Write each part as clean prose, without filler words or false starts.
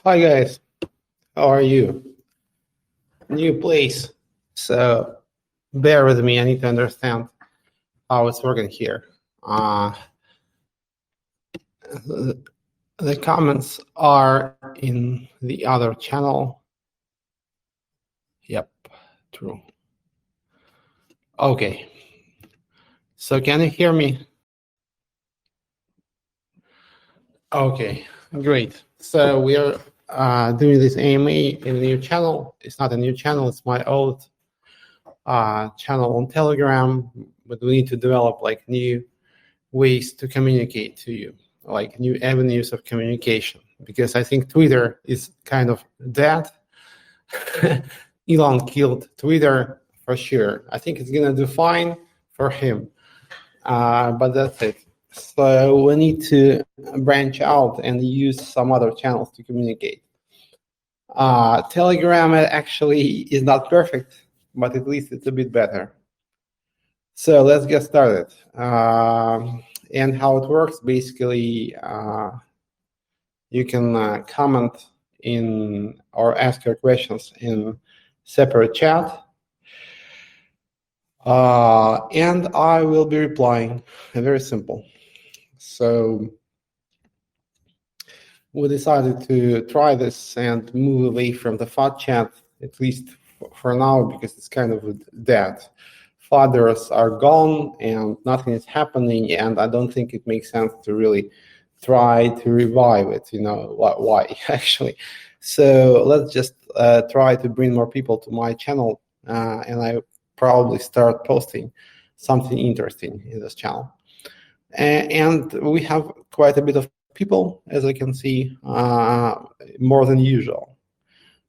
Hi guys, how are you? New place, so bear with me. I need to understand how it's working here. The comments are in the other channel. Yep, true. Okay, so can you hear me? Okay, great. So we are doing this AMA in a new channel. It's not a new channel, it's my old channel on Telegram, but we need to develop like new ways to communicate to you, like new avenues of communication, because I think Twitter is kind of dead. Elon killed Twitter for sure. I think it's gonna do fine for him, but that's it. So we need to branch out and use some other channels to communicate. Telegram actually is not perfect, but at least it's a bit better. So let's get started. And how it works, basically, you can comment in or ask your questions in separate chat. And I will be replying. Very simple. So we decided to try this and move away from the FOD chat, at least for now, because it's kind of dead. Fathers are gone and nothing is happening, and I don't think it makes sense to really try to revive it. Why actually? So let's just try to bring more people to my channel, and I probably start posting something interesting in this channel. And we have quite a bit of people, as I can see, more than usual.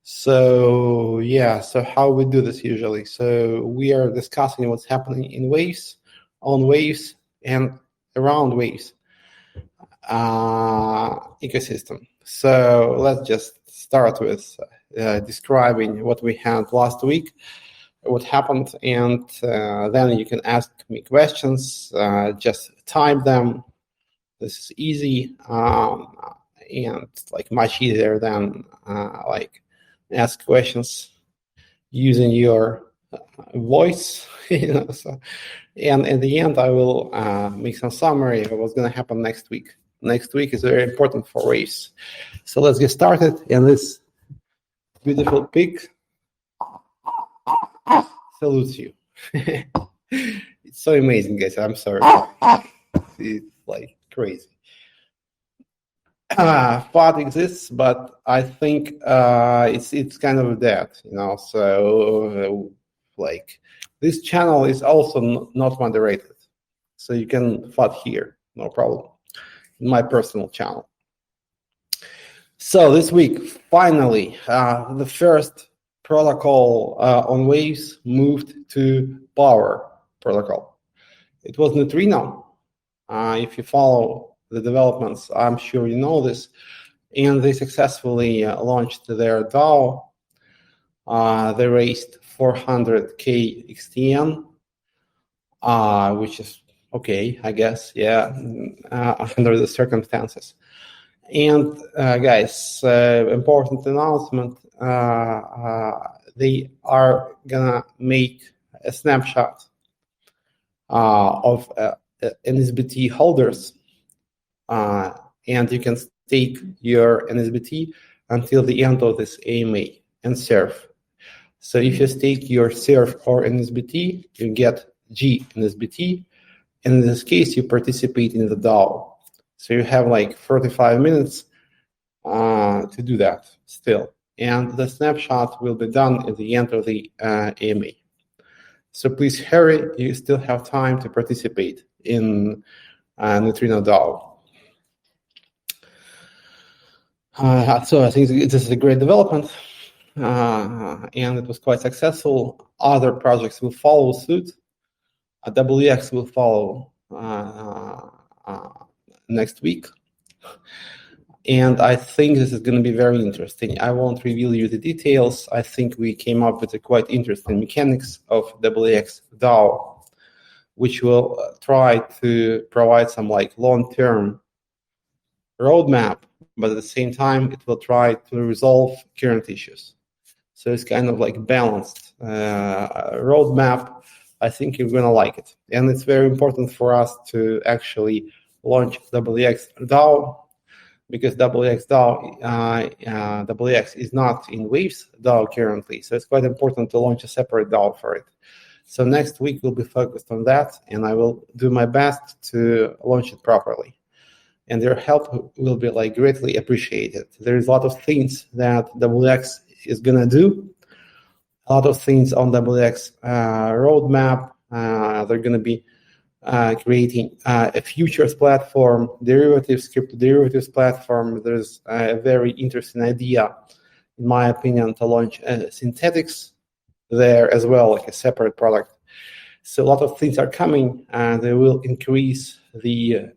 So yeah, so how we do this usually? So we are discussing what's happening in waves, on waves, and around waves ecosystem. So let's just start with describing what we had last week, what happened, and then you can ask me questions. Just type them. This is easy and like much easier than like ask questions using your voice. So, and in the end, I will make some summary of what's going to happen next week. Next week is very important for waves. So let's get started. And this beautiful pig salutes you. It's so amazing, guys. I'm sorry. It's like crazy. FOD exists, but I think it's kind of dead, So like this channel is also not moderated, so you can FOD here, no problem, in my personal channel. So this week, finally, the first protocol on Waves moved to Power protocol. It was Neutrino. If you follow the developments, I'm sure you know this, and they successfully launched their DAO. They raised 400k XTN, which is okay, I guess, yeah, under the circumstances. And guys, important announcement, they are gonna make a snapshot of NSBT holders, and you can stake your NSBT until the end of this AMA and serve. So if you stake your serve or NSBT, you get G NSBT, and in this case, you participate in the DAO. So you have like 45 minutes to do that still. And the snapshot will be done at the end of the AMA. So please hurry, you still have time to participate in Neutrino DAO. So I think this is a great development, and it was quite successful. Other projects will follow suit. WX will follow next week. And I think this is going to be very interesting. I won't reveal you the details. I think we came up with a quite interesting mechanics of WX DAO, which will try to provide some like long-term roadmap but at the same time, it will try to resolve current issues. So it's kind of like balanced roadmap. I think you're going to like it. And it's very important for us to actually launch WX DAO, because WX DAO, WX is not in Waves DAO currently. So it's quite important to launch a separate DAO for it. So next week we'll be focused on that, and I will do my best to launch it properly. And their help will be like greatly appreciated. There's a lot of things that WX is going to do, a lot of things on WX roadmap. They're going to be creating a futures platform, derivatives, crypto derivatives platform. There's a very interesting idea, in my opinion, to launch synthetics there as well, like a separate product. So a lot of things are coming, and they will increase the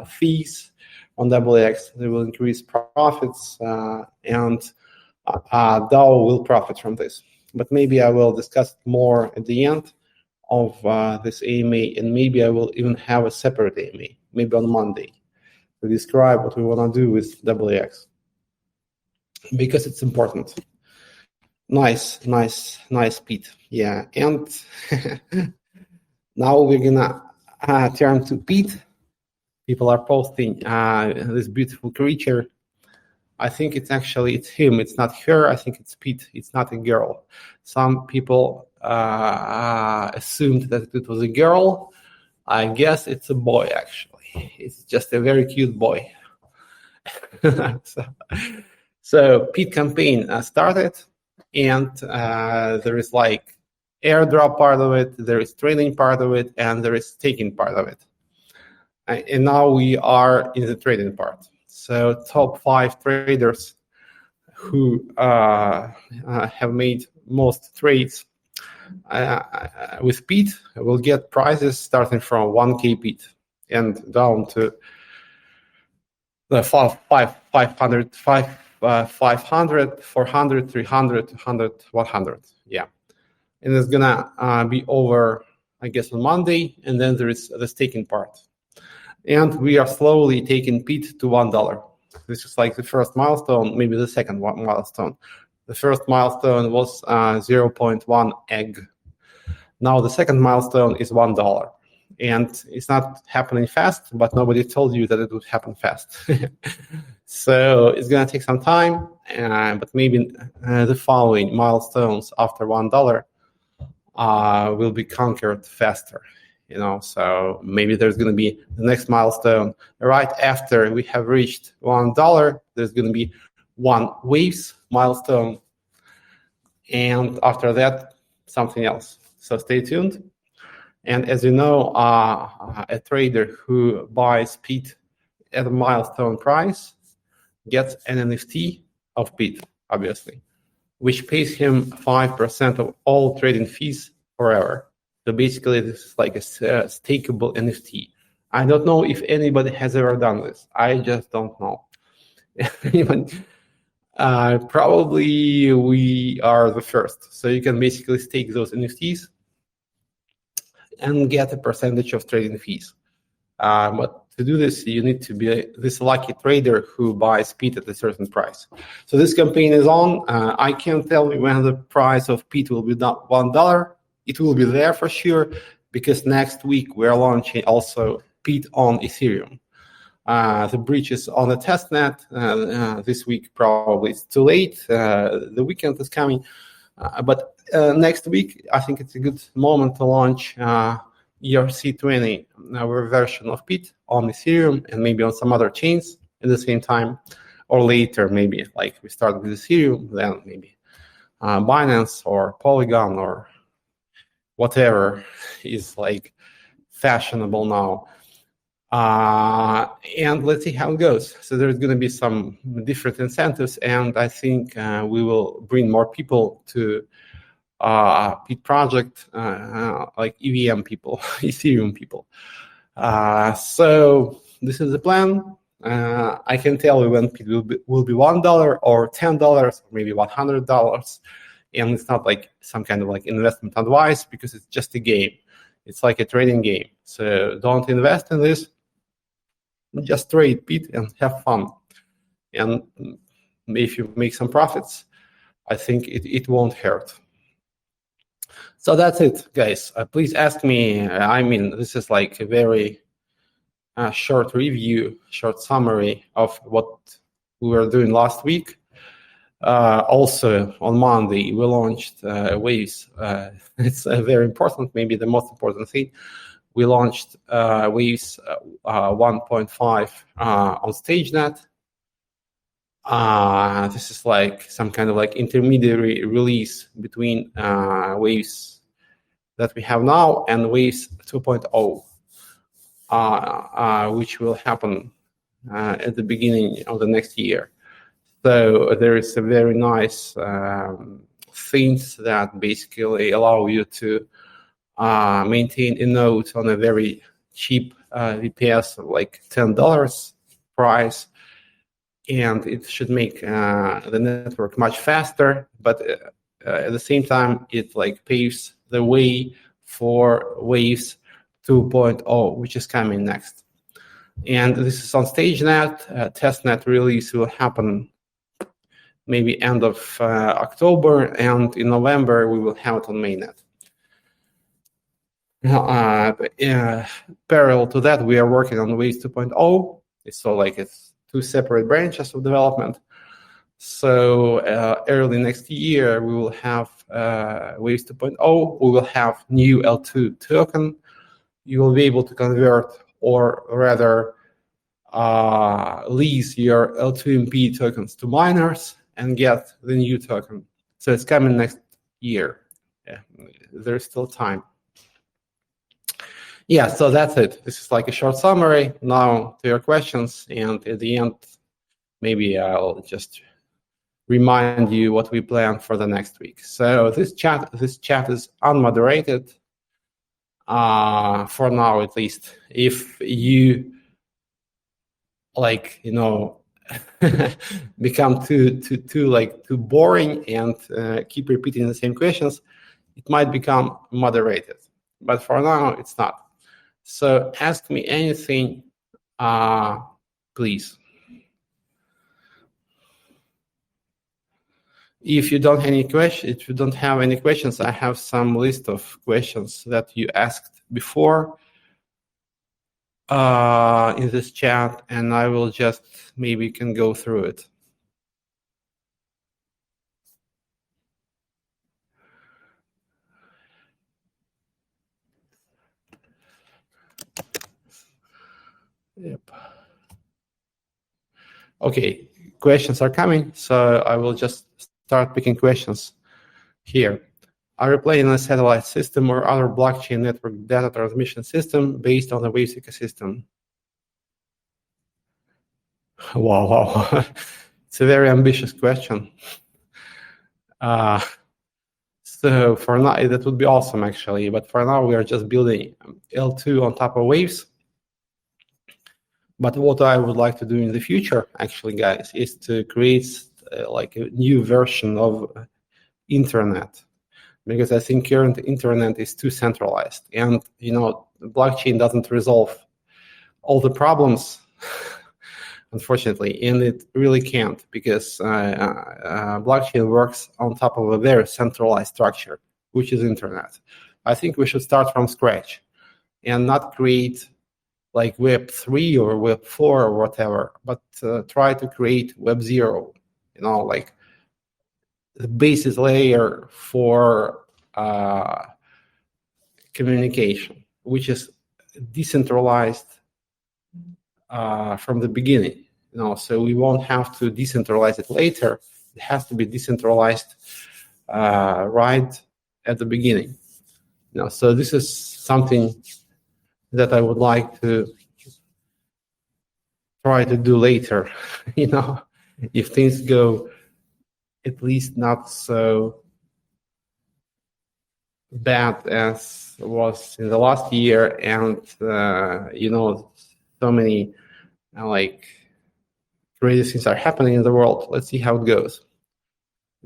fees on WX. They will increase profits, and DAO will profit from this. But maybe I will discuss more at the end of this AMA, and maybe I will even have a separate AMA, maybe on Monday, to describe what we want to do with WX, because it's important. Nice, Pete. Yeah, and now we're gonna turn to Pete. People are posting this beautiful creature. I think it's him. It's not her. I think it's Pete. It's not a girl. Some people assumed that it was a girl. I guess it's a boy, actually. It's just a very cute boy. So Pete campaign started, and there is like airdrop part of it, there is trading part of it, and there is staking part of it. And now we are in the trading part. So top 5 traders who have made most trades with Pete will get prizes starting from 1K Pete and down to the 500, 400, 300, 200, 100. Yeah. And it's going to be over, I guess, on Monday. And then there is the staking part. And we are slowly taking Pete to $1. This is like the first milestone, maybe the second milestone. The first milestone was 0.1 egg. Now the second milestone is $1. And it's not happening fast, but nobody told you that it would happen fast. So it's going to take some time, but maybe the following milestones after $1 will be conquered faster. So maybe there's going to be the next milestone right after we have reached $1. There's going to be one Waves milestone, and after that, something else. So stay tuned. And as you know, a trader who buys Pete at a milestone price gets an NFT of Pete, obviously, which pays him 5% of all trading fees forever. So basically, this is like a stakeable NFT. I don't know if anybody has ever done this. I just don't know. Probably we are the first. So you can basically stake those NFTs and get a percentage of trading fees. But to do this, you need to be this lucky trader who buys Pete at a certain price. So this campaign is on. I can't tell you when the price of Pete will be $1. It will be there for sure, because next week we're launching also Pete on Ethereum. The bridge is on the testnet. This week probably it's too late. The weekend is coming. But next week, I think it's a good moment to launch ERC20, our version of Pete on Ethereum and maybe on some other chains at the same time, or later maybe, like we start with Ethereum, then maybe Binance or Polygon or whatever is like fashionable now. And let's see how it goes. So there's going to be some different incentives, and I think we will bring more people to Pete project, like EVM people, Ethereum people. So this is the plan. I can tell you when Pete will be $1 or $10 or maybe $100. And it's not like some kind of like investment advice, because it's just a game. It's like a trading game. So don't invest in this. Just trade Pete and have fun. and if you make some profits, I think it won't hurt. So that's it, guys. Please ask me. This is like a very short review, short summary of what we were doing last week. Also, on Monday, we launched Waves. It's very important, maybe the most important thing. We launched Waves 1.5 on StageNet. This is like some kind of like intermediary release between Waves that we have now and Waves 2.0, which will happen at the beginning of the next year. So there is a very nice things that basically allow you to maintain a node on a very cheap VPS, like $10 price, and it should make the network much faster. But at the same time, it like paves the way for Waves 2.0, which is coming next. And this is on StageNet. Testnet release will happen maybe end of October, and in November we will have it on mainnet. Parallel to that, we are working on Waves 2.0. So like it's two separate branches of development. So early next year we will have Waves 2.0. We will have new L2 token. You will be able to convert, or rather lease your L2MP tokens to miners and get the new token. So it's coming next year. Yeah, there's still time. Yeah, so that's it. This is like a short summary. Now to your questions, and at the end, maybe I'll just remind you what we plan for the next week. So this chat is unmoderated for now, at least. If you become too boring and keep repeating the same questions, it might become moderated. But for now, it's not. So ask me anything, please. If you don't have any questions, I have some list of questions that you asked before in this chat, and I will just maybe can go through it. Yep. Okay, questions are coming, so I will just start picking questions here. Are you planning a satellite system or other blockchain network data transmission system based on the Waves ecosystem? Wow. It's a very ambitious question. So for now, that would be awesome, actually. But for now, we are just building L2 on top of Waves. But what I would like to do in the future, actually, guys, is to create like a new version of internet, because I think current internet is too centralized, and blockchain doesn't resolve all the problems, unfortunately, and it really can't, because blockchain works on top of a very centralized structure, which is internet. I think we should start from scratch and not create like Web 3 or Web 4 or whatever, but try to create Web 0, like the basis layer for communication, which is decentralized from the beginning. So we won't have to decentralize it later. It has to be decentralized right at the beginning. So this is something that I would like to try to do later, if things go at least not so bad as was in the last year, and so many crazy things are happening in the world. Let's see how it goes.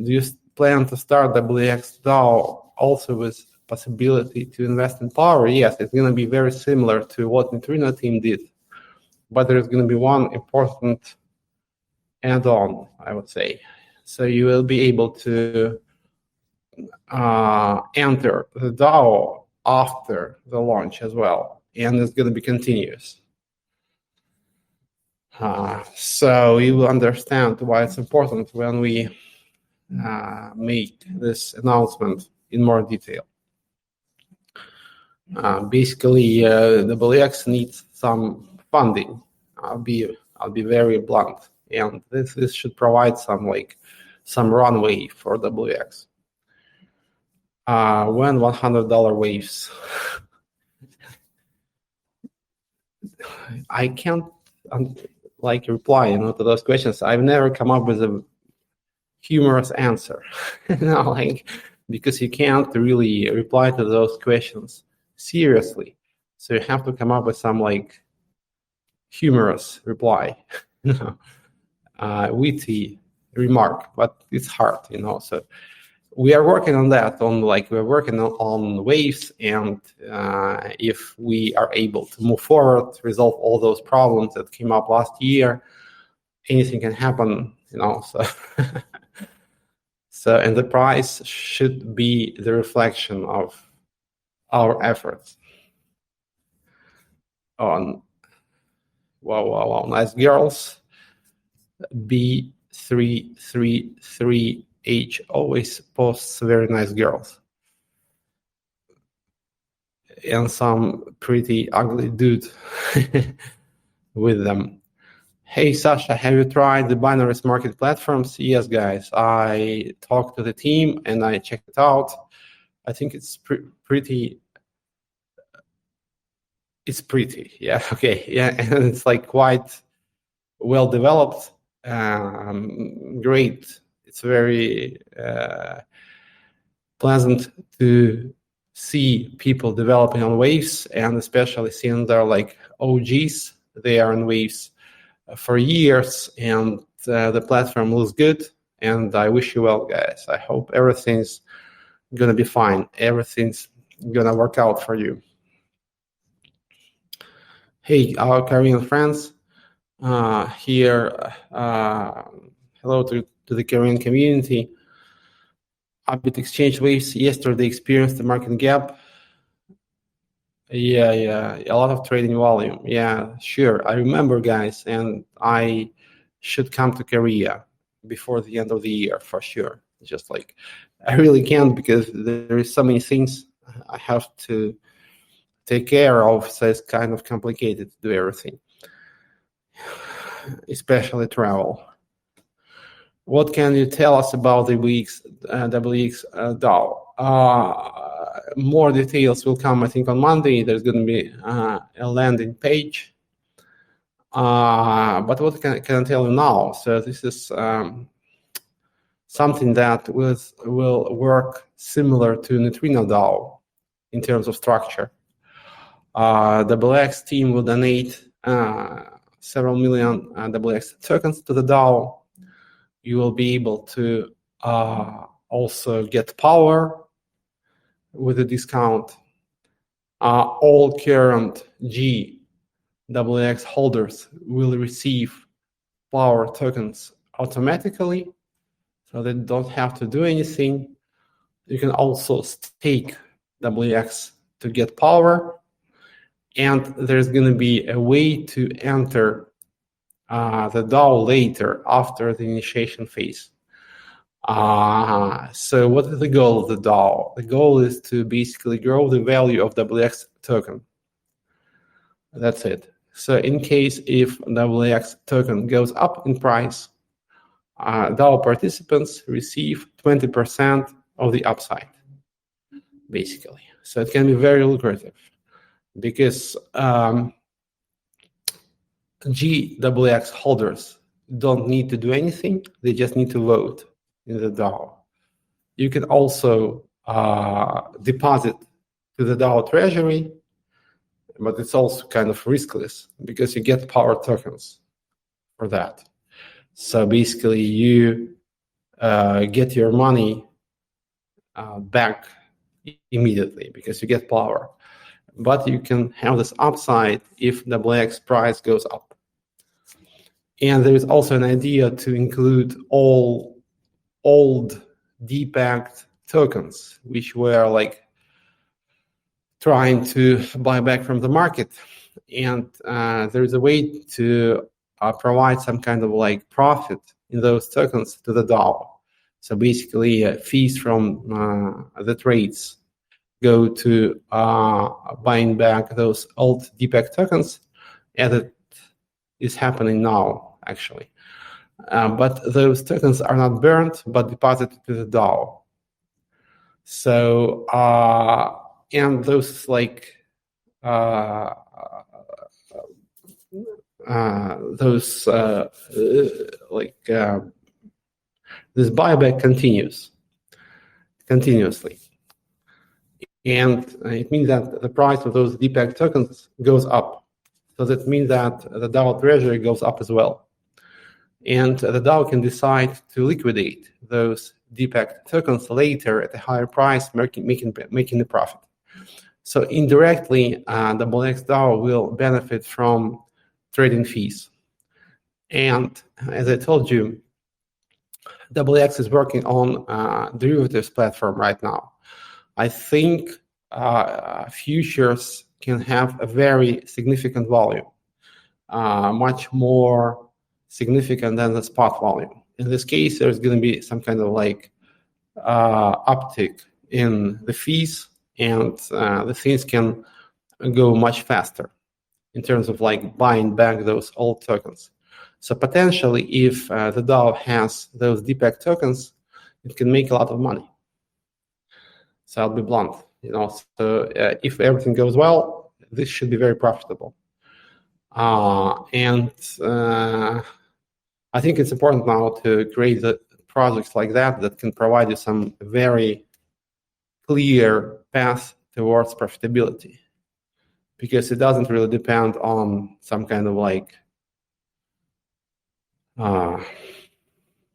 Do you plan to start WX DAO also with possibility to invest in power? Yes, it's going to be very similar to what Neutrino team did, but there's going to be one important add-on, I would say. So you will be able to enter the DAO after the launch as well, and it's going to be continuous. So you will understand why it's important when we make this announcement in more detail. Basically, WX needs some funding. I'll be very blunt, and this should provide some runway for WX. When $100 waves, I can't reply to those questions. I've never come up with a humorous answer, because you can't really reply to those questions seriously. So you have to come up with some humorous reply, witty remark, but it's hard, So we are working on that. We're working on waves, and if we are able to move forward, resolve all those problems that came up last year, anything can happen, So, and the price should be the reflection of our efforts. Wow, nice girls. B333H always posts very nice girls. And some pretty ugly dude with them. Hey, Sasha, have you tried the binaries market platforms? Yes, guys. I talked to the team and I checked it out. I think it's pretty. It's pretty, yeah. Okay, yeah, and it's quite well developed. Great. It's very pleasant to see people developing on waves, and especially seeing they're OGs. They are on waves for years, and the platform looks good. And I wish you well, guys. I hope everything's gonna be fine. Everything's gonna work out for you. Hey, our Korean friends here. Hello to the Korean community. Upbit exchange waves yesterday experienced the market gap. Yeah, a lot of trading volume. Yeah, sure. I remember, guys, and I should come to Korea before the end of the year for sure. Just I really can't, because there is so many things I have to take care of, so it's kind of complicated to do everything, especially travel. What can you tell us about the WX DAO? More details will come, I think, on Monday. There's going to be a landing page. But what can I tell you now? So this is something that will work similar to Neutrino DAO in terms of structure. The WX team will donate several million WX tokens to the DAO. You will be able to also get power with a discount. All current GWX holders will receive power tokens automatically, so they don't have to do anything. You can also stake WX to get power, and there's going to be a way to enter the DAO later after the initiation phase. So what is the goal of the DAO? The goal is to basically grow the value of WX token. That's it. So in case if WX token goes up in price, DAO participants receive 20% of the upside, basically. So it can be very lucrative, because GWX holders don't need to do anything. They just need to vote in the DAO. You can also deposit to the DAO treasury, but it's also kind of riskless because you get power tokens for that. So basically you get your money back immediately because you get power. But you can have this upside if the WX price goes up. And there is also an idea to include all old depegged tokens, which were like trying to buy back from the market. And there's a way to provide some kind of like profit in those tokens to the DAO. So basically, fees from the trades go to buying back those old DPEG tokens, as it is happening now, actually. But those tokens are not burned, but deposited to the DAO. So, and those like this buyback continues continuously, and it means that the price of those DPEG tokens goes up. So that means that the DAO treasury goes up as well, and the DAO can decide to liquidate those DPEG tokens later at a higher price, making a profit. So indirectly, the X DAO will benefit from trading fees. And as I told you, X is working on derivatives platform right now. I think futures can have a very significant volume, much more significant than the spot volume. In this case, there's going to be some kind of like uptick in the fees, and the things can go much faster in terms of like buying back those old tokens. So potentially, if the DAO has those DPEG tokens, it can make a lot of money. So I'll be blunt, So if everything goes well, this should be very profitable. And I think it's important now to create the projects like that can provide you some very clear path towards profitability, because it doesn't really depend on some kind of like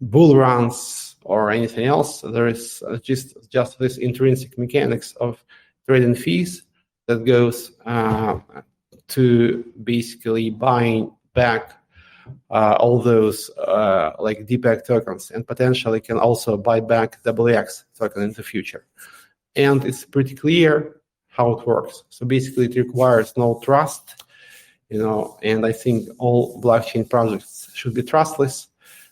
bull runs or anything else. There is just this intrinsic mechanics of trading fees that goes to basically buying back all those like DPEG tokens, and potentially can also buy back X token in the future. And it's pretty clear how it works. So basically, it requires no trust, and I think all blockchain projects should be trustless.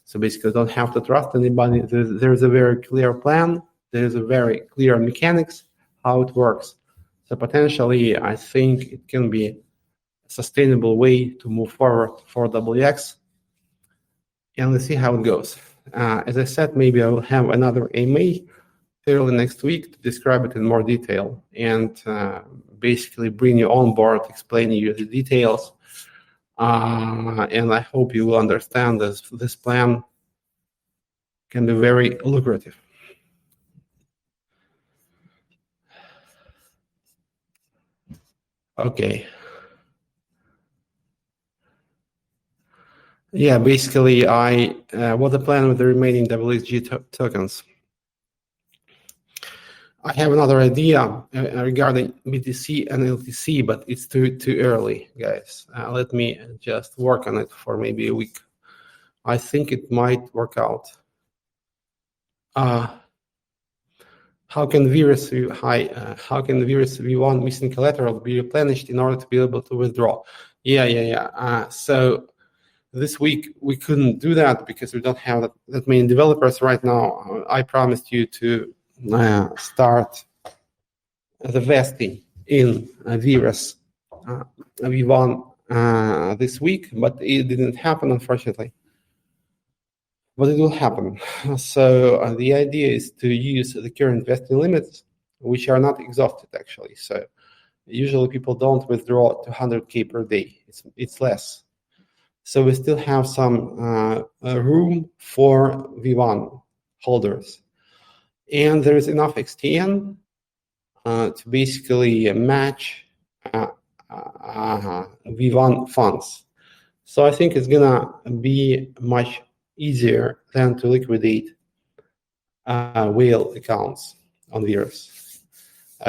So basically, don't have to trust anybody. There's a very clear plan. There's a very clear mechanics how it works. So potentially, I think it can be a sustainable way to move forward for X. And let's see how it goes. As I said, maybe I will have another AMA early next week to describe it in more detail and basically bring you on board, explaining you the details. And I hope you will understand this plan can be very lucrative. Okay. Yeah, basically, what's the plan with the remaining WXG tokens? I have another idea regarding BTC and LTC, but it's too early, guys. Let me just work on it for maybe a week. I think it might work out. How can Virus V1 missing collateral be replenished in order to be able to withdraw? Yeah. So this week we couldn't do that because we don't have that many developers right now. I promised you to start the vesting in Virus V1 this week, but it didn't happen, unfortunately. But it will happen. So the idea is to use the current vesting limits, which are not exhausted actually. So usually people don't withdraw to 100K per day. It's less. So we still have some room for V1 holders. And there is enough XTN to basically match V1 funds. So I think it's gonna be much easier than to liquidate whale accounts on Virus.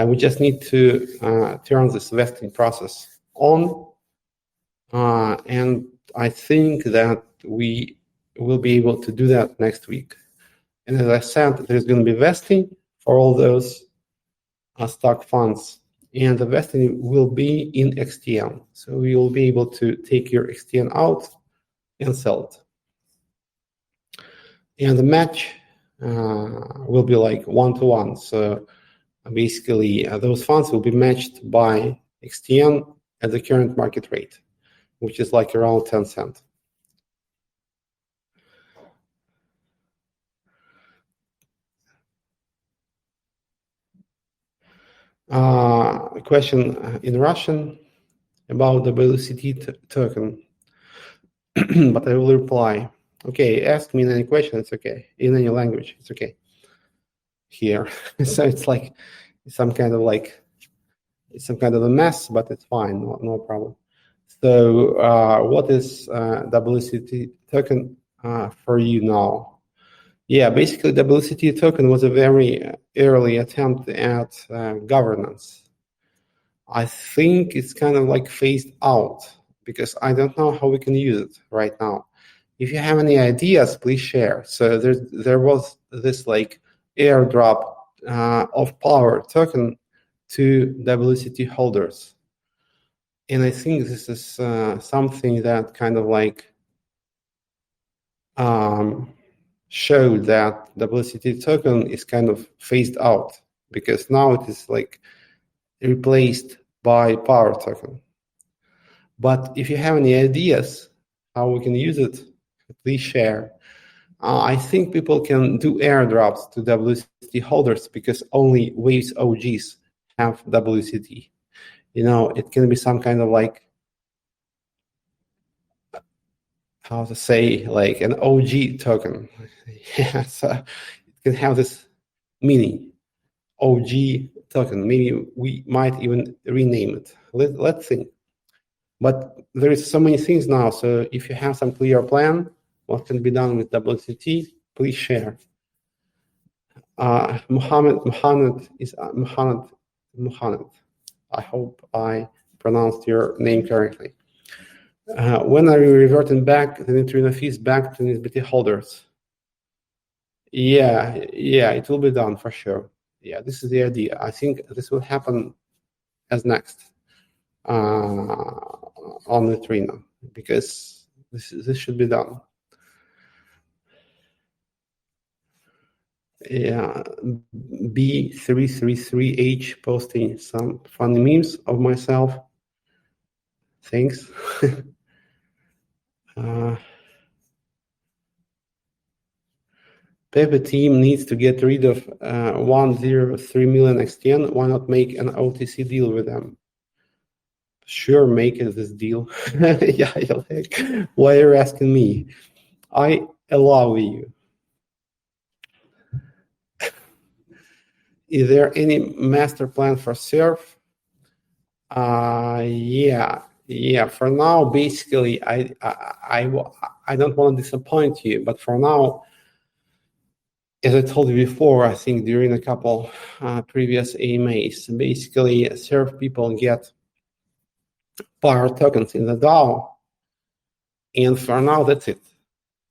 We just need to turn this vesting process on, and I think that we will be able to do that next week. And as I said, there's going to be vesting for all those stock funds, and the vesting will be in XTN. So you will be able to take your XTN out and sell it. And the match will be like 1-to-1. So basically, those funds will be matched by XTN at the current market rate, which is like around 10 cents. A question in Russian about the WCT token, but I will reply. Okay, ask me in any question, it's okay. In any language, it's okay. Here, so it's like some kind of a mess, but it's fine, no problem. So what is WCT token for you now? Yeah, basically WCT token was a very early attempt at governance. I think it's kind of like phased out because I don't know how we can use it right now. If you have any ideas, please share. So there was this like airdrop of power token to WCT holders. And I think this is something that kind of like showed that WCT token is kind of phased out because now it is like replaced by power token. But if you have any ideas how we can use it, please share. I think people can do airdrops to WCT holders because only Waves OGs have WCT. It can be some kind of like, how to say, like an OG token. Yeah, so it can have this meaning, OG token. Maybe we might even rename it. Let's see. But there is so many things now. So if you have some clear plan, what can be done with WCT, please share. Muhammad. I hope I pronounced your name correctly. When are you reverting back the neutrino fees back to NSBT holders? Yeah, it will be done for sure. Yeah, this is the idea. I think this will happen as next on neutrino because this should be done. Yeah, B333H posting some funny memes of myself. Thanks. Pepe team needs to get rid of 103 million XTN. Why not make an OTC deal with them? Sure, make it this deal. Yeah, like, why are you asking me? I allow you. Is there any master plan for surf? Yeah. For now, basically, I don't want to disappoint you, but for now, as I told you before, I think during a couple previous AMAs, basically, surf people get power tokens in the DAO, and for now, that's it.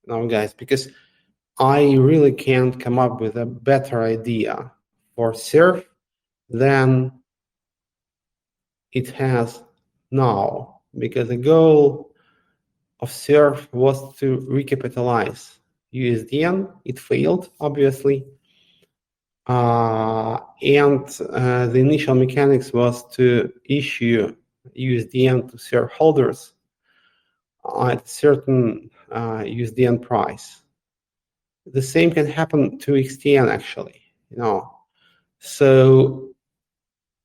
Now, guys, because I really can't come up with a better idea for surf than it has now, because the goal of surf was to recapitalize USDN. It failed, obviously, and the initial mechanics was to issue USDN to shareholders at a certain USDN price. The same can happen to XTN, actually. So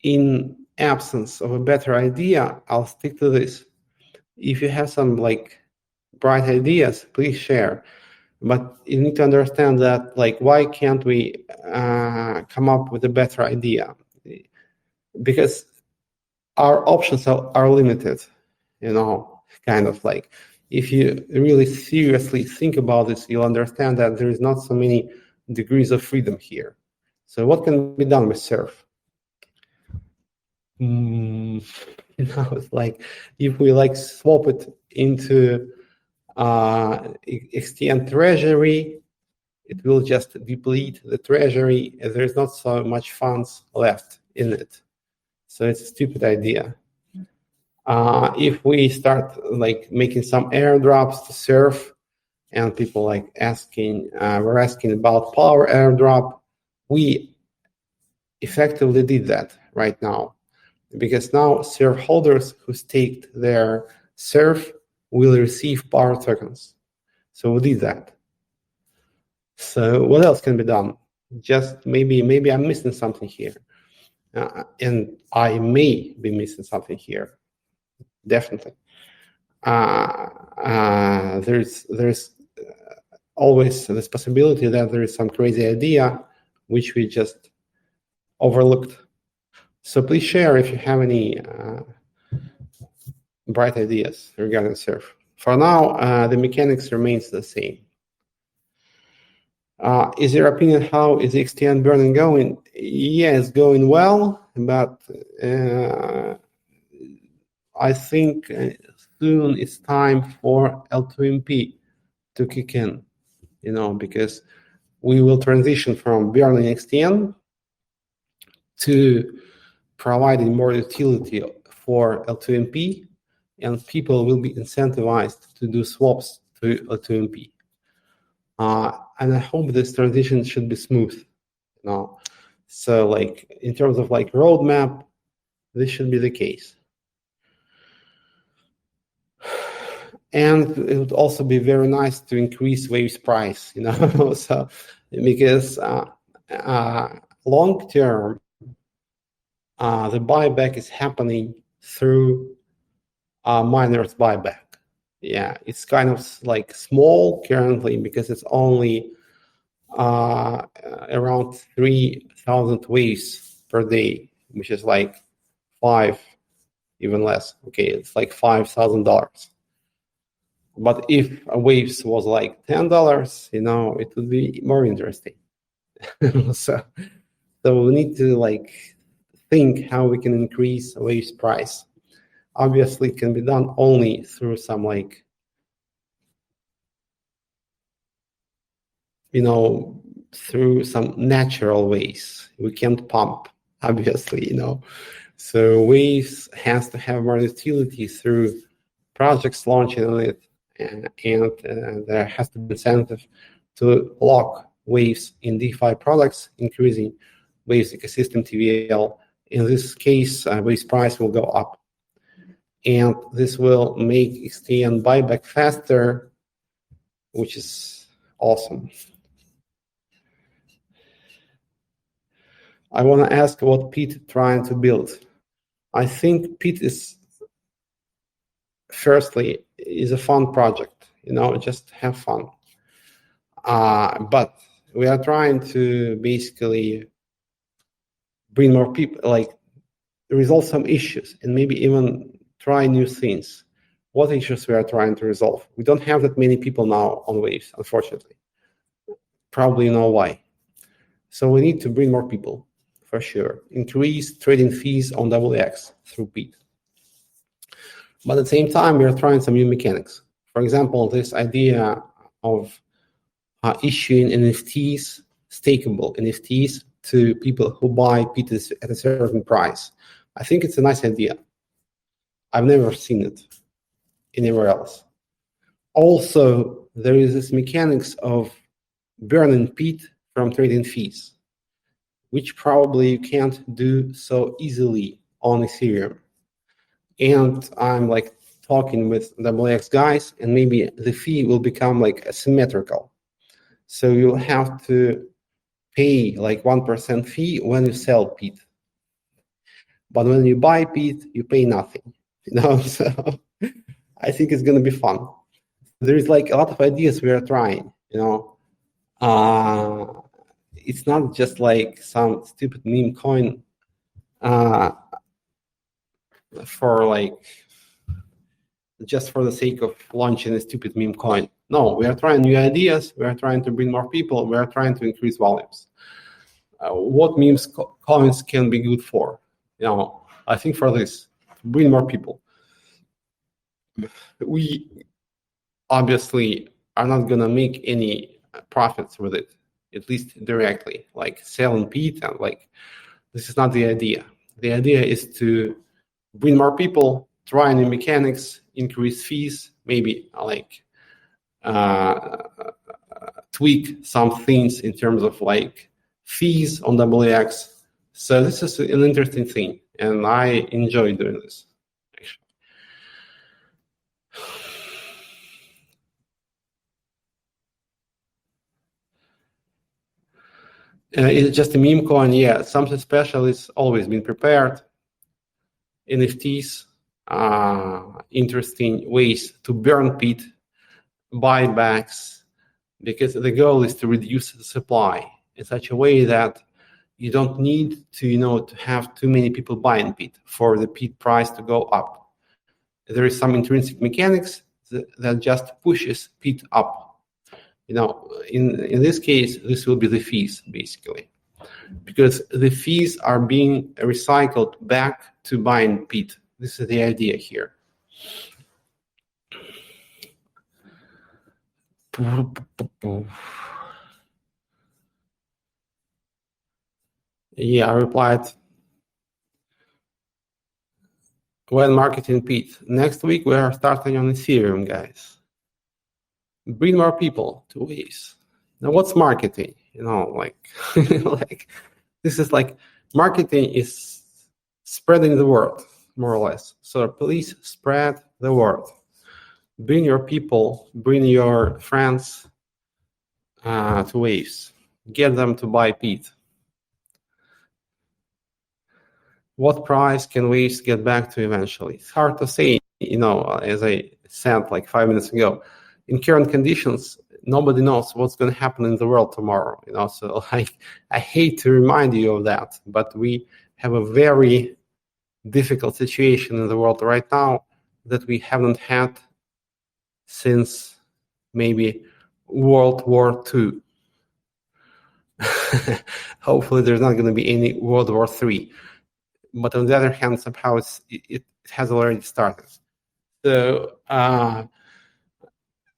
in absence of a better idea, I'll stick to this. If you have some like bright ideas, please share. But you need to understand that, like, why can't we come up with a better idea? Because our options are limited, kind of like, if you really seriously think about this, you'll understand that there is not so many degrees of freedom here. So what can be done with surf? It's like if we like swap it into extend treasury. It will just deplete the treasury. There's not so much funds left in it. So it's a stupid idea. If we start like making some airdrops to surf, and people like we're asking about power airdrop, we effectively did that right now, because now surf holders who staked their surf will receive power tokens. So we did that. So what else can be done? Just maybe I'm missing something here, and I may be missing something here. Definitely, there's always this possibility that there is some crazy idea which we just overlooked. So please share if you have any bright ideas regarding surf. For now, the mechanics remains the same. Is your opinion how is the XTN burning going? Yeah, it's going well, but I think soon it's time for L2MP to kick in, because we will transition from burning XTN to providing more utility for L2MP, and people will be incentivized to do swaps to L2MP. And I hope this transition should be smooth. So like in terms of like roadmap, this should be the case. And it would also be very nice to increase Wave's price, so because long term, the buyback is happening through miners buyback. Yeah, it's kind of like small currently because it's only around 3,000 waves per day, which is like even less. Okay, it's like $5,000. But if a waves was like $10, it would be more interesting. so we need to like think how we can increase waves price. Obviously, it can be done only through some like through some natural ways. We can't pump, obviously, So Waves has to have more utility through projects launching on it, and there has to be incentive to lock Waves in DeFi products, increasing Waves ecosystem TVL. In this case, Waves price will go up. And this will make XTN buyback faster, which is awesome. I want to ask what Pete trying to build. I think Pete is a fun project, just have fun. But we are trying to basically bring more people, like resolve some issues and maybe even try new things. What issues we are trying to resolve? We don't have that many people now on Waves, unfortunately. Probably you know why. So we need to bring more people, for sure. Increase trading fees on WX through Pete. But at the same time, we are trying some new mechanics. For example, this idea of issuing NFTs, stakeable NFTs, to people who buy Pete at a certain price. I think it's a nice idea. I've never seen it anywhere else. Also, there is this mechanics of burning Pete from trading fees, which probably you can't do so easily on Ethereum. And I'm like talking with WX guys, and maybe the fee will become like asymmetrical. So you'll have to pay like 1% fee when you sell Pete. But when you buy Pete, you pay nothing. So I think it's going to be fun. There is like a lot of ideas we are trying, it's not just like some stupid meme coin just for the sake of launching a stupid meme coin. No, we are trying new ideas. We are trying to bring more people. We are trying to increase volumes. What memes coins can be good for? I think for this, to bring more people. We obviously are not gonna make any profits with it, at least directly, like selling Pete, and like this is not the idea. The idea is to bring more people, try new mechanics, increase fees, maybe like tweak some things in terms of like fees on WX. So this is an interesting thing, and I enjoy doing this. Actually. It's just a meme coin, yeah. Something special is always been prepared. NFTs, interesting ways to burn Pete, buybacks, because the goal is to reduce the supply in such a way that you don't need to, to have too many people buying Pete for the Pete price to go up. There is some intrinsic mechanics that just pushes Pete up. In this case, this will be the fees, basically, because the fees are being recycled back to buying Pete. This is the idea here. Yeah, I replied. When marketing Pete, next week we are starting on Ethereum, guys. Bring more people to Waves. Now, what's marketing? Like this is like marketing is spreading the word, more or less. So please spread the word. Bring your people, bring your friends to Waves. Get them to buy Pete. What price can Waves get back to eventually? It's hard to say, as I said like 5 minutes ago. In current conditions, nobody knows what's going to happen in the world tomorrow. So I hate to remind you of that, but we have a very difficult situation in the world right now that we haven't had since maybe World War II. Hopefully there's not going to be any World War III. But on the other hand, somehow it has already started. So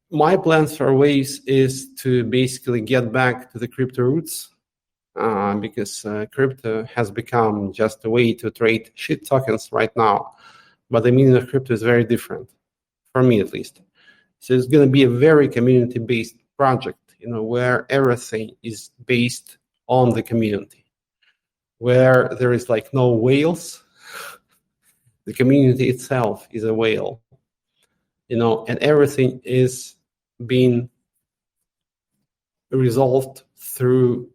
my plans for Waves is to basically get back to the crypto roots, because crypto has become just a way to trade shit tokens right now. But the meaning of crypto is very different, for me at least. So it's going to be a very community-based project, where everything is based on the community, where there is like no whales. The community itself is a whale, and everything is being resolved through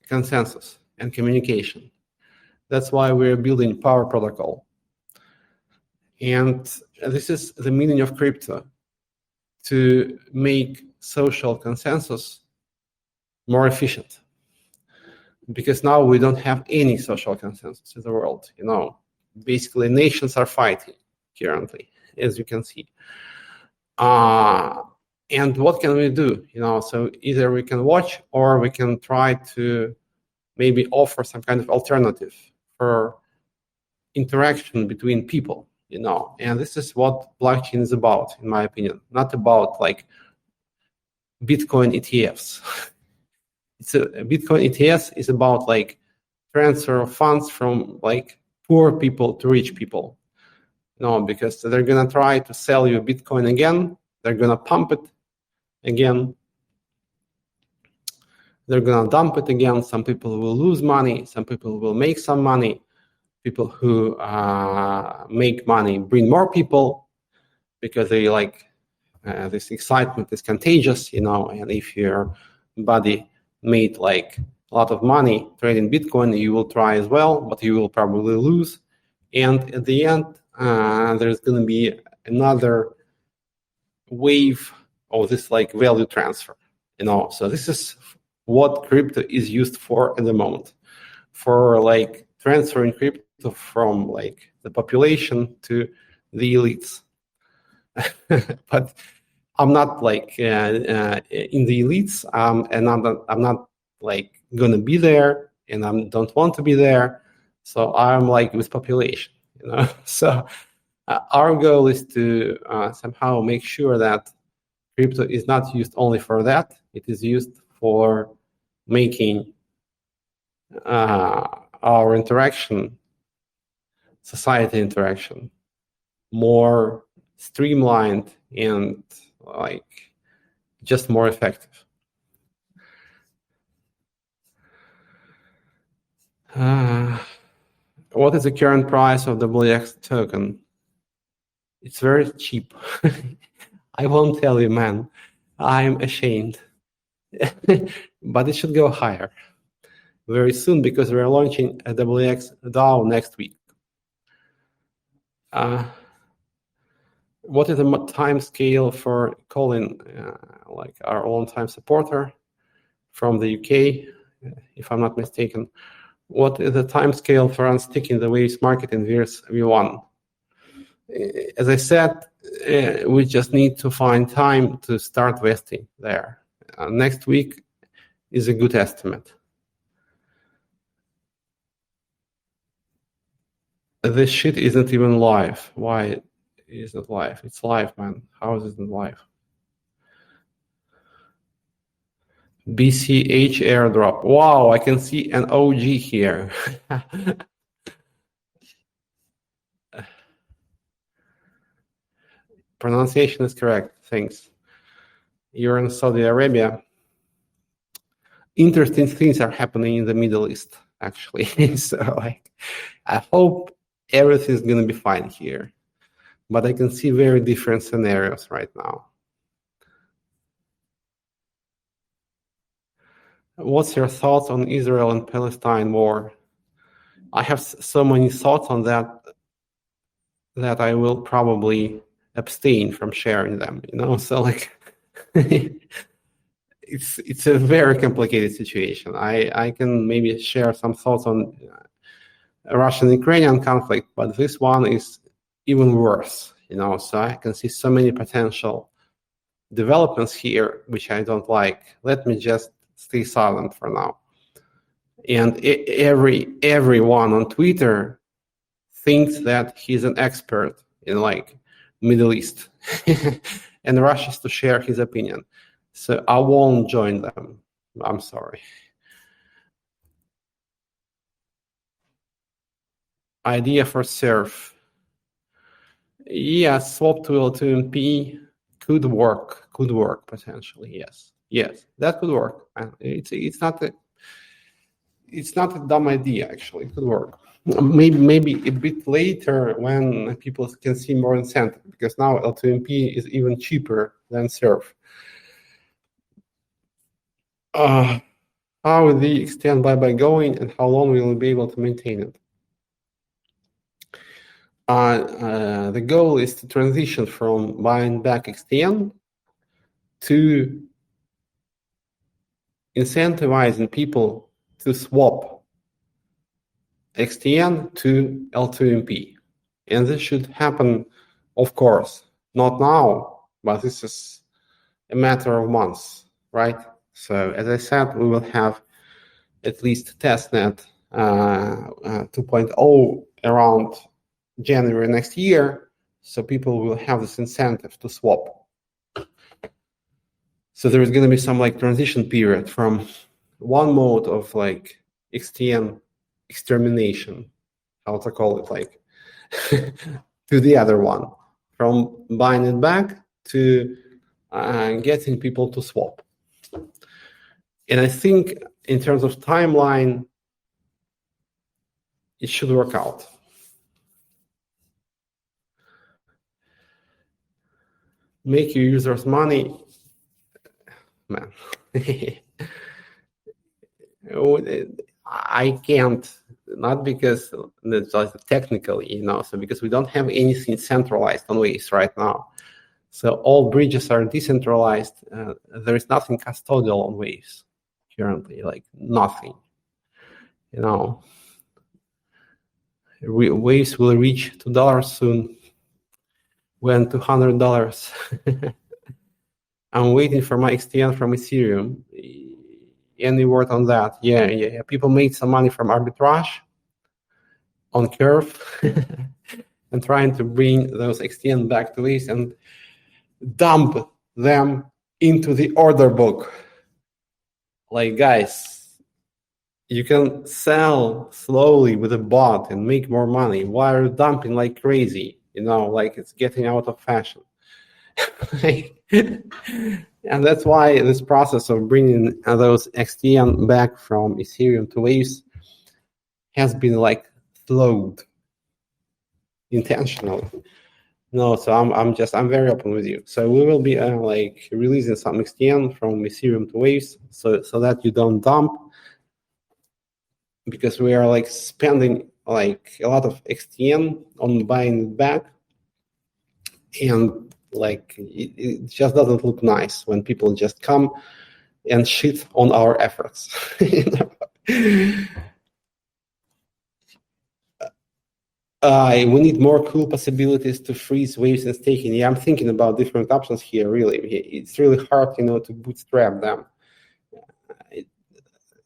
consensus and communication. That's why we're building Power Protocol. And this is the meaning of crypto, to make social consensus more efficient. Because now we don't have any social consensus in the world. Basically nations are fighting currently, as you can see. And what can we do? So either we can watch, or we can try to maybe offer some kind of alternative for interaction between people. And this is what blockchain is about, in my opinion. Not about like Bitcoin ETFs. It's a Bitcoin ETFs is about like transfer of funds from like poor people to rich people. Because they're gonna try to sell you Bitcoin again. They're gonna pump it again. They're gonna dump it again. Some people will lose money. Some people will make some money. People who make money bring more people, because they like this excitement is contagious, and if your buddy made like a lot of money trading Bitcoin, you will try as well, but you will probably lose. And at the end, there's going to be another wave of this like value transfer. So this is what crypto is used for at the moment, for like transferring crypto from like the population to the elites. But I'm not like in the elites, and I'm not like gonna be there, and I don't want to be there. So I'm like with population, So Our goal is to somehow make sure that crypto is not used only for that. It is used for making our interaction, society interaction, more streamlined and just more effective. What is the current price of the WX token? It's very cheap. I won't tell you, man. I'm ashamed. But it should go higher very soon because we're launching a WX DAO next week. What is the time scale for Colin, our long-time supporter from the UK, if I'm not mistaken? What is the time scale for unsticking the Waves market in VIRS V1? As I said, we just need to find time to start vesting there. Next week is a good estimate. This shit isn't even live. Why is it live? It's live, man. How is it live? BCH airdrop. Wow, I can see an OG here. Pronunciation is correct. Thanks. You're in Saudi Arabia. Interesting things are happening in the Middle East, actually. So I hope everything's going to be fine here. But I can see very different scenarios right now. What's your thoughts on Israel and Palestine war? I have so many thoughts on that I will probably abstain from sharing them, so it's a very complicated situation. I can maybe share some thoughts on Russian-Ukrainian conflict, but this one is even worse, so I can see so many potential developments here which I don't like. Let me just stay silent for now. And everyone on Twitter thinks that he's an expert in Middle East and rushes to share his opinion. So I won't join them. I'm sorry. Idea for surf. Yeah, swap to L2MP could work potentially. Yes, that could work. It's not a dumb idea, actually. It could work. Maybe a bit later when people can see more incentive, because now L2MP is even cheaper than surf. How is the extend buyback going, and how long will we be able to maintain it? The goal is to transition from buying back extend to incentivizing people to swap XTN to L2MP. And this should happen, of course, not now, but this is a matter of months, right? So as I said, we will have at least testnet 2.0 around January next year, so people will have this incentive to swap. So there is going to be some transition period from one mode of XTN extermination, how to call it, to the other one, from buying it back to getting people to swap. And I think in terms of timeline, it should work out. Make your users money, man. I can't, not because it's just technically, so because we don't have anything centralized on Waves right now. So all bridges are decentralized. There is nothing custodial on Waves currently, nothing. Waves will reach $2 soon. When $200. I'm waiting for my XTN from Ethereum. Any word on that? Yeah. People made some money from arbitrage on Curve. and trying to bring those XTN back to Waves and dump them into the order book. Like, guys, you can sell slowly with a bot and make more money. Why are you dumping like crazy? Like it's getting out of fashion. And that's why this process of bringing those XTN back from Ethereum to Waves has been like slowed intentionally. No, so I'm very open with you. So we will be like releasing some XTN from Ethereum to Waves, so that you don't dump, because we are like spending like a lot of XTN on buying it back, and like it just doesn't look nice when people just come and shit on our efforts. We need more cool possibilities to freeze waves and staking. Yeah, I'm thinking about different options here. Really, it's really hard, to bootstrap them.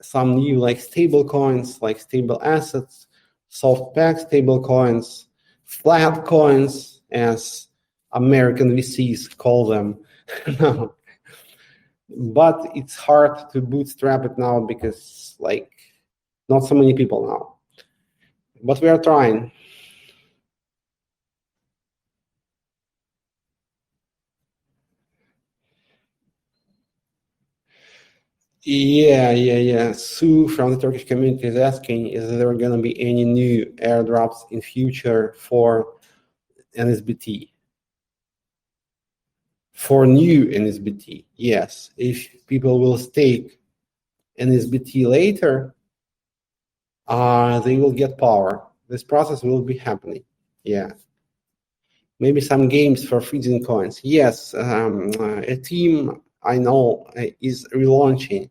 Some new like stable coins, like stable assets, soft pack stable coins, flat coins, as American VCs call them. But it's hard to bootstrap it now because like not so many people now. But we are trying. Yeah. Sue from the Turkish community is asking, is there going to be any new airdrops in future for NSBT? For new NSBT, yes. If people will stake NSBT later, they will get power. This process will be happening. Yeah. Maybe some games for freezing coins. Yes, a team I know is relaunching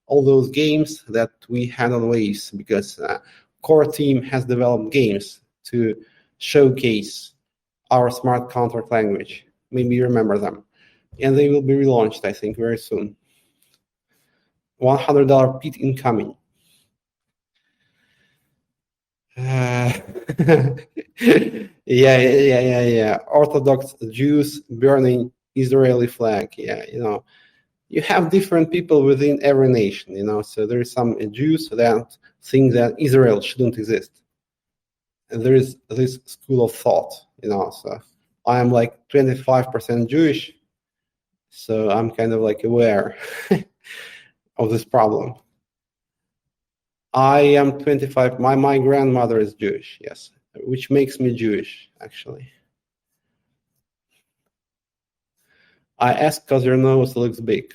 all those games that we had on Waves, because core team has developed games to showcase our smart contract language. Maybe you remember them. And they will be relaunched, I think, very soon. $100 pit incoming. Yeah. Orthodox Jews burning Israeli flag. Yeah, you have different people within every nation, so there is some Jews that think that Israel shouldn't exist. And there is this school of thought, so I am like 25% Jewish, so I'm kind of like aware of this problem. I am 25. My grandmother is Jewish, yes, which makes me Jewish, actually. I asked because your nose looks big.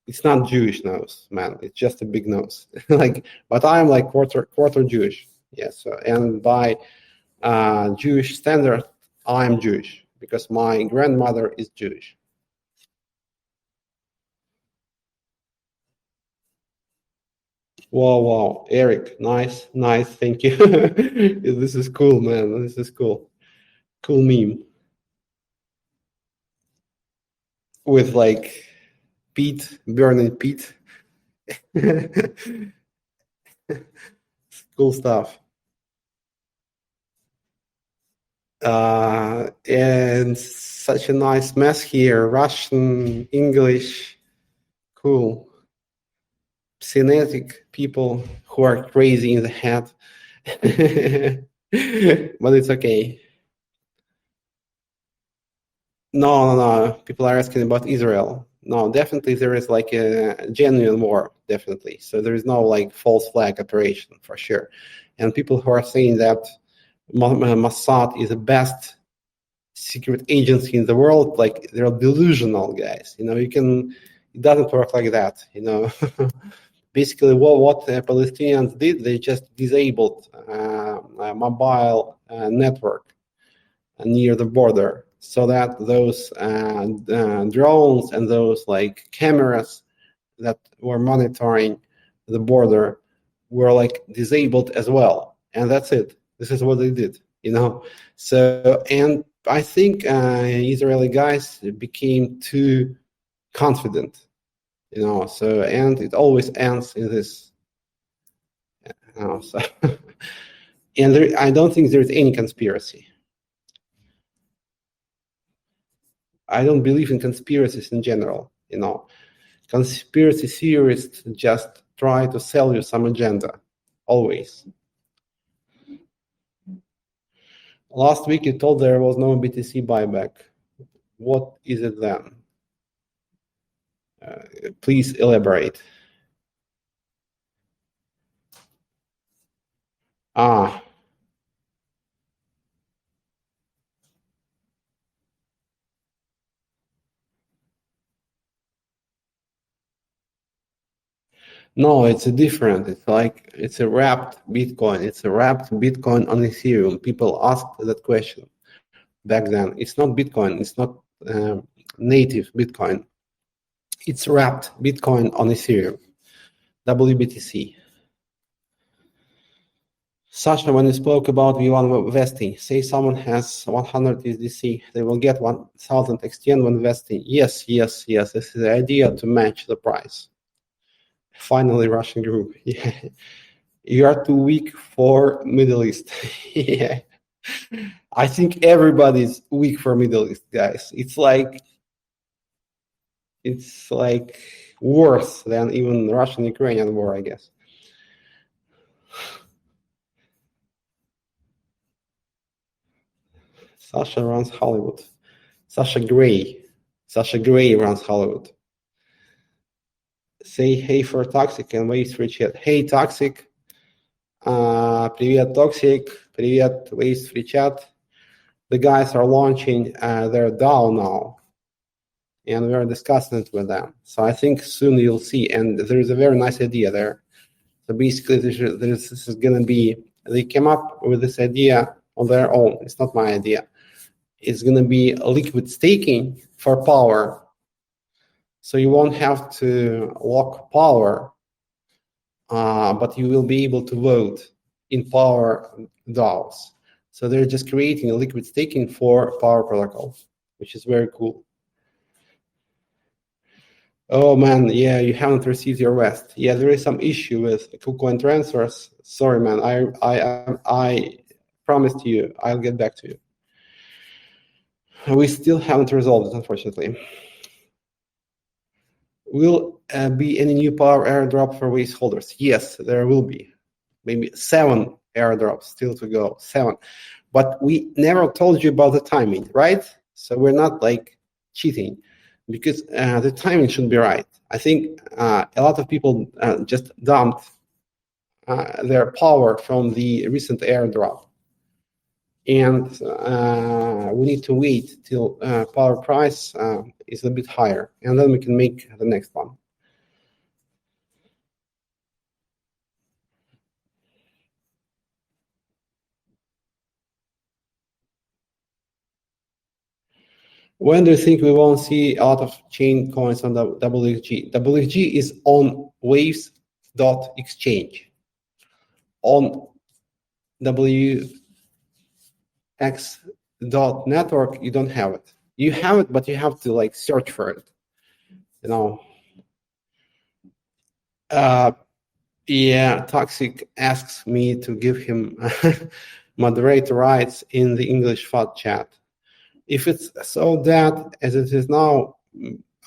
It's not Jewish nose, man. It's just a big nose. But I am like quarter Jewish, yes. And by Jewish standard, I am Jewish because my grandmother is Jewish. Wow, Eric, nice, thank you. This is cool, man. This is cool. Cool meme. With like peat, burning peat. Cool stuff. And such a nice mess here. Russian, English, cool. Synetic people who are crazy in the head. But it's okay. No. People are asking about Israel. No, definitely there is like a genuine war, definitely. So there is no like false flag operation for sure. And people who are saying that Mossad is the best secret agency in the world, like they're delusional, guys. It doesn't work like that. Basically, what Palestinians did, they just disabled a mobile network near the border, so that those drones and those like cameras that were monitoring the border were like disabled as well, and that's it. This is what they did, So, and I think Israeli guys became too confident, So, and it always ends in this. So, and I don't think there's any conspiracy. I don't believe in conspiracies in general. Conspiracy theorists just try to sell you some agenda, always. Last week you told there was no BTC buyback. What is it then? Please elaborate. No, it's a different. It's a wrapped Bitcoin. It's a wrapped Bitcoin on Ethereum. People asked that question back then. It's not Bitcoin. It's not native Bitcoin. It's wrapped Bitcoin on Ethereum. WBTC. Sasha, when you spoke about V1 vesting, say someone has 100 USDC, they will get 1,000 XTN when vesting. Yes. This is the idea to match the price. Finally, Russian group. Yeah. You are too weak for Middle East. Yeah. I think everybody's weak for Middle East, guys. It's like worse than even Russian-Ukrainian war, I guess. Sasha runs Hollywood. Sasha Gray runs Hollywood. Say hey for Toxic and Waves Free Chat. Hey Toxic. Привет Toxic. Привет Waves Free Chat. The guys are launching their DAO now, and we're discussing it with them. So I think soon you'll see, and there is a very nice idea there. So basically, this is going to be, they came up with this idea on their own. It's not my idea. It's going to be a liquid staking for power. So you won't have to lock power, but you will be able to vote in power DAOs. So they're just creating a liquid staking for Power Protocol, which is very cool. Oh man, yeah, you haven't received your West. Yeah, there is some issue with KuCoin transfers. Sorry, man. I promised you I'll get back to you. We still haven't resolved it, unfortunately. Will be any new Power airdrop for Waves holders? Yes, there will be. Maybe 7 airdrops still to go. 7. But we never told you about the timing, right? So we're not cheating, because the timing should be right. I think a lot of people just dumped their power from the recent airdrop. And we need to wait till power price is a bit higher, and then we can make the next one. When do you think we won't see a lot of chain coins on the WXG? WXG is on waves.exchange. On WX.network, you don't have it. You have it, but you have to search for it. Yeah, Toxic asks me to give him moderator rights in the English FUD chat. If it's so that as it is now,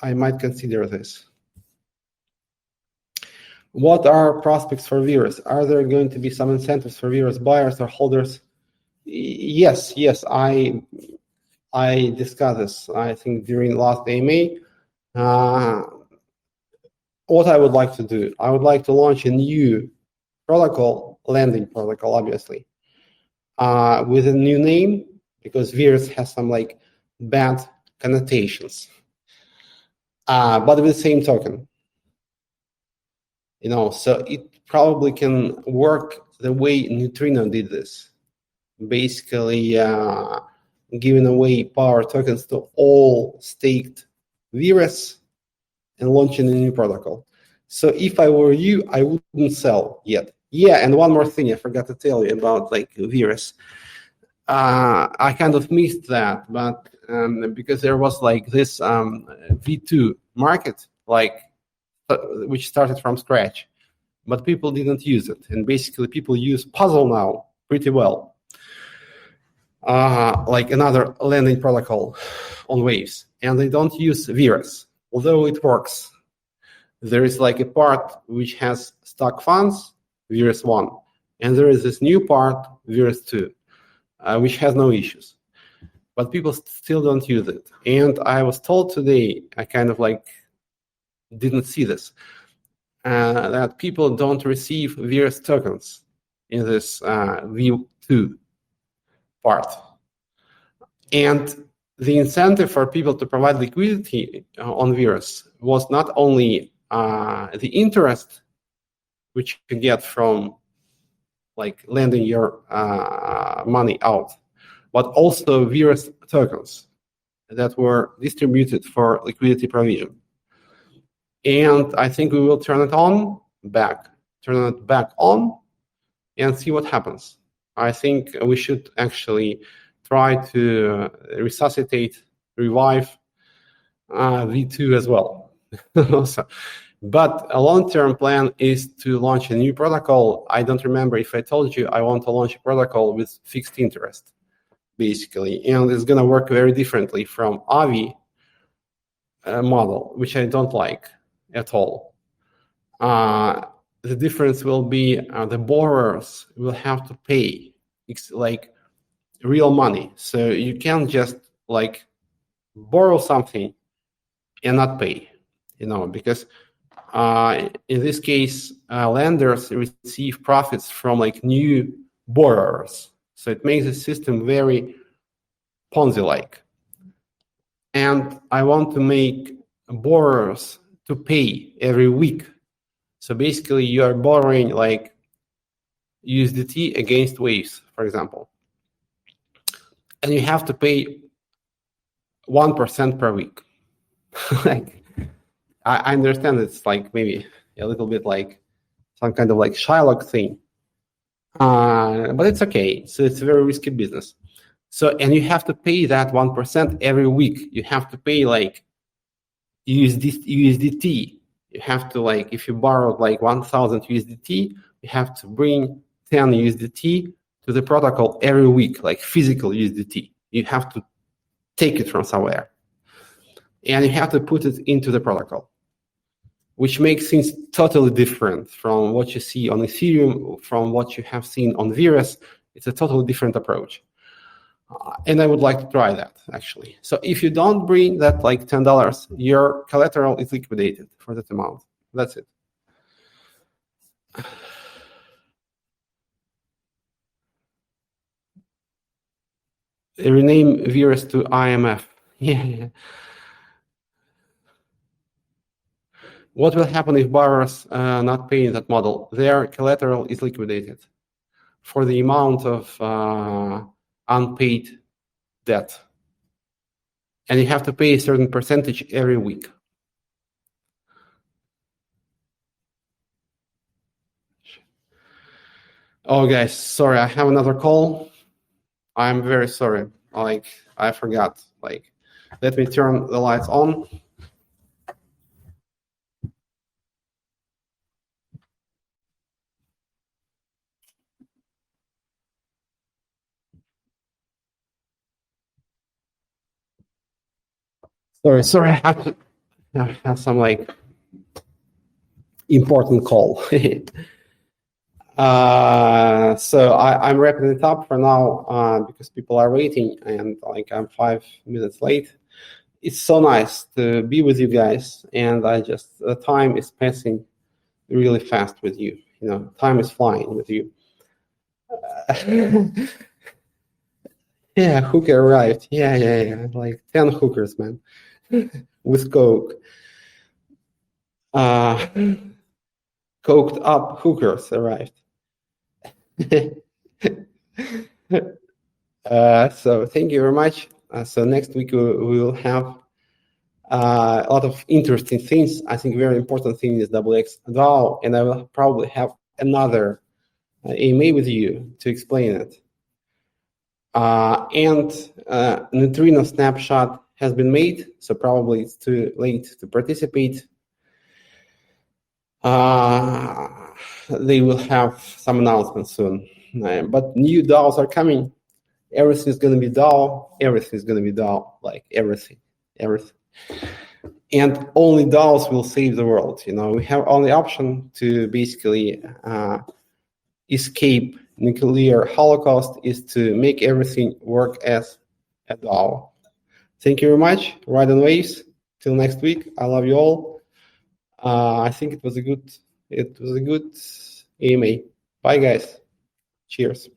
I might consider this. What are prospects for viewers? Are there going to be some incentives for viewers, buyers, or holders? Yes, I discussed this, I think, during last AMA. What I would like to do, I would like to launch a new protocol, lending protocol, obviously, with a new name, because virus has some bad connotations, but with the same token. So it probably can work the way Neutrino did this, basically giving away power tokens to all staked virus and launching a new protocol. So if I were you, I wouldn't sell yet. Yeah, and one more thing I forgot to tell you about virus. I kind of missed that, but because there was this V2 market, which started from scratch, but people didn't use it, and basically people use Puzzle now pretty well. like another lending protocol on Waves, and they don't use Virus, although it works. There is like a part which has stock funds, Virus 1, and there is this new part, Virus 2, which has no issues. But people still don't use it. And I was told today, I kind of like didn't see this, that people don't receive Virus tokens in this V2 part. And the incentive for people to provide liquidity on Virus was not only the interest which you get from like lending your money out, but also Virus tokens that were distributed for liquidity provision. And I think we will turn it back on, and see what happens. I think we should actually try to revive V2 as well. But a long-term plan is to launch a new protocol. I don't remember if I told you I want to launch a protocol with fixed interest, basically, and it's going to work very differently from Avi model, which I don't like at all. The difference will be the borrowers will have to pay like real money. So you can't just like borrow something and not pay, because in this case, lenders receive profits from like new borrowers. So it makes the system very Ponzi-like. And I want to make borrowers to pay every week. So basically, you are borrowing like USDT against Waves, for example, and you have to pay 1% per week. Like, I understand it's like maybe a little bit like some kind of like Shylock thing, but it's okay. So it's a very risky business. So, and you have to pay that 1% every week. You have to pay like USDT. You have to like, if you borrowed like 1,000 USDT, you have to bring 10 USDT to the protocol every week, like physical USDT. You have to take it from somewhere, and you have to put it into the protocol, which makes things totally different from what you see on Ethereum, from what you have seen on Virus. It's a totally different approach. And I would like to try that, actually. So if you don't bring that like $10, your collateral is liquidated for that amount. That's it. Rename Virus to IMF. Yeah. What will happen if borrowers not paying that model? Their collateral is liquidated for the amount of unpaid debt, and you have to pay a certain percentage every week. Oh, guys, sorry, I have another call. I'm very sorry. Like, I forgot. Like, let me turn the lights on. Sorry, I have some like important call. So I'm wrapping it up for now because people are waiting, and like I'm 5 minutes late. It's so nice to be with you guys, and the time is passing really fast with you. Time is flying with you. Yeah, hooker arrived. Yeah. Like 10 hookers, man, with coke. Coked up hookers arrived. So thank you very much. So next week we will have a lot of interesting things. I think very important thing is XX DAO, and I will probably have another AMA with you to explain it. And neutrino snapshot has been made, so probably it's too late to participate. They will have some announcements soon, but new DAOs are coming, everything's going to be DAO. Everything's going to be DAO, like everything. And only DAOs will save the world. We have only option to basically escape nuclear holocaust is to make everything work as a DAO. Thank you very much. Ride on waves. Till next week. I love you all. I think it was a good AMA. Bye guys. Cheers.